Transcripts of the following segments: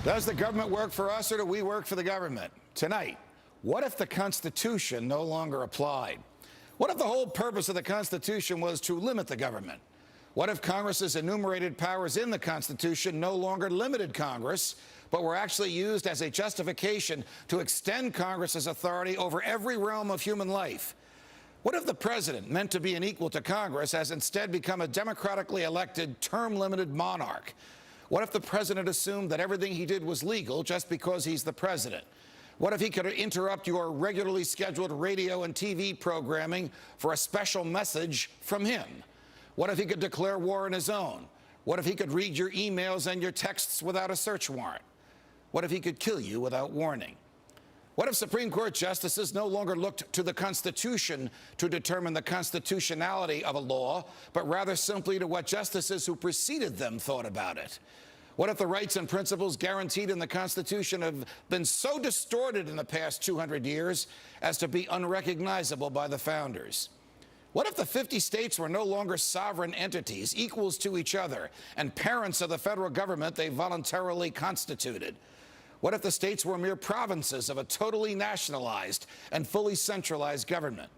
Does the government work for us or do we work for the government? Tonight, what if the Constitution no longer applied? What if the whole purpose of the Constitution was to limit the government? What if Congress's enumerated powers in the Constitution no longer limited Congress, but were actually used as a justification to extend Congress's authority over every realm of human life? What if the president, meant to be an equal to Congress, has instead become a democratically elected, term-limited monarch? What if the president assumed that everything he did was legal just because he's the president? What if he could interrupt your regularly scheduled radio and TV programming for a special message from him? What if he could declare war on his own? What if he could read your emails and your texts without a search warrant? What if he could kill you without warning? What if Supreme Court justices no longer looked to the Constitution to determine the constitutionality of a law, but rather simply to what justices who preceded them thought about it? What if the rights and principles guaranteed in the Constitution have been so distorted in the past 200 years as to be unrecognizable by the founders? What if the 50 states were no longer sovereign entities, equals to each other, and parents of the federal government they voluntarily constituted? What if the states were mere provinces of a totally nationalized and fully centralized government?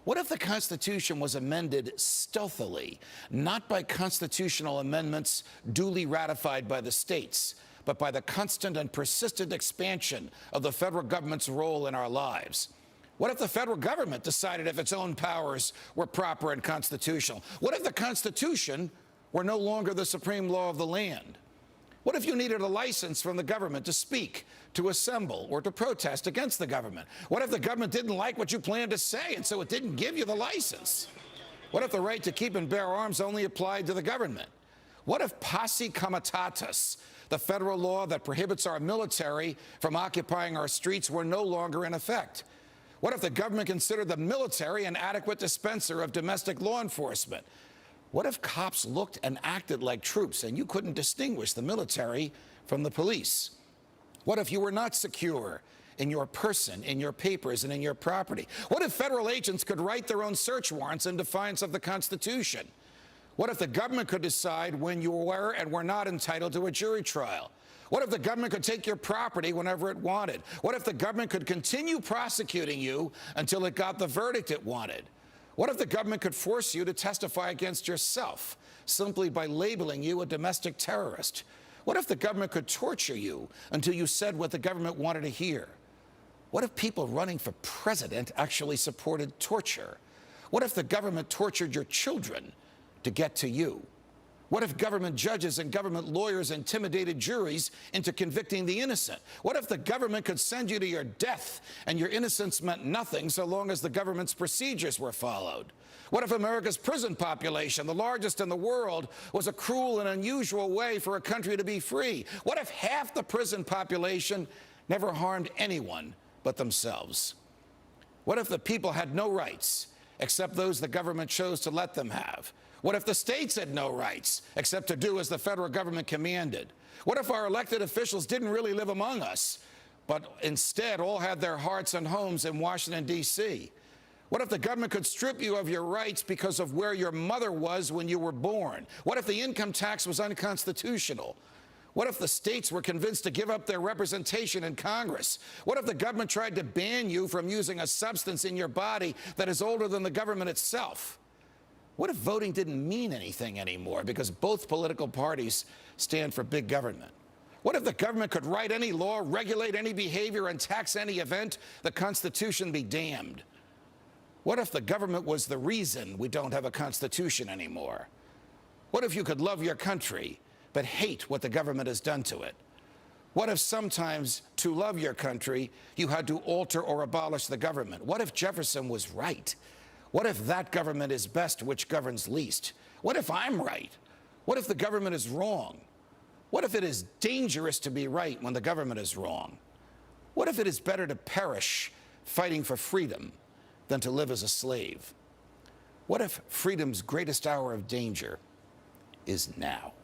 What if the Constitution was amended stealthily, not by constitutional amendments duly ratified by the states, but by the constant and persistent expansion of the federal government's role in our lives? What if the federal government decided if its own powers were proper and constitutional? What if the Constitution were no longer the supreme law of the land? What if you needed a license from the government to speak, to assemble, or to protest against the government? What if the government didn't like what you planned to say, and so it didn't give you the license? What if the right to keep and bear arms only applied to the government? What if posse comitatus, the federal law that prohibits our military from occupying our streets, were no longer in effect? What if the government considered the military an adequate dispenser of domestic law enforcement? What if cops looked and acted like troops and you couldn't distinguish the military from the police? What if you were not secure in your person, in your papers, and in your property? What if federal agents could write their own search warrants in defiance of the Constitution? What if the government could decide when you were and were not entitled to a jury trial? What if the government could take your property whenever it wanted? What if the government could continue prosecuting you until it got the verdict it wanted? What if the government could force you to testify against yourself simply by labeling you a domestic terrorist? What if the government could torture you until you said what the government wanted to hear? What if people running for president actually supported torture? What if the government tortured your children to get to you? What if government judges and government lawyers intimidated juries into convicting the innocent? What if the government could send you to your death and your innocence meant nothing so long as the government's procedures were followed? What if America's prison population, the largest in the world, was a cruel and unusual way for a country to be free? What if half the prison population never harmed anyone but themselves? What if the people had no rights except those the government chose to let them have? What if the states had no rights except to do as the federal government commanded? What if our elected officials didn't really live among us, but instead all had their hearts and homes in Washington, D.C.? What if the government could strip you of your rights because of where your mother was when you were born? What if the income tax was unconstitutional? What if the states were convinced to give up their representation in Congress? What if the government tried to ban you from using a substance in your body that is older than the government itself? What if voting didn't mean anything anymore because both political parties stand for big government? What if the government could write any law, regulate any behavior, and tax any event? The Constitution be damned. What if the government was the reason we don't have a Constitution anymore? What if you could love your country but hate what the government has done to it? What if sometimes to love your country you had to alter or abolish the government? What if Jefferson was right? What if that government is best which governs least? What if I'm right? What if the government is wrong? What if it is dangerous to be right when the government is wrong? What if it is better to perish fighting for freedom than to live as a slave? What if freedom's greatest hour of danger is now?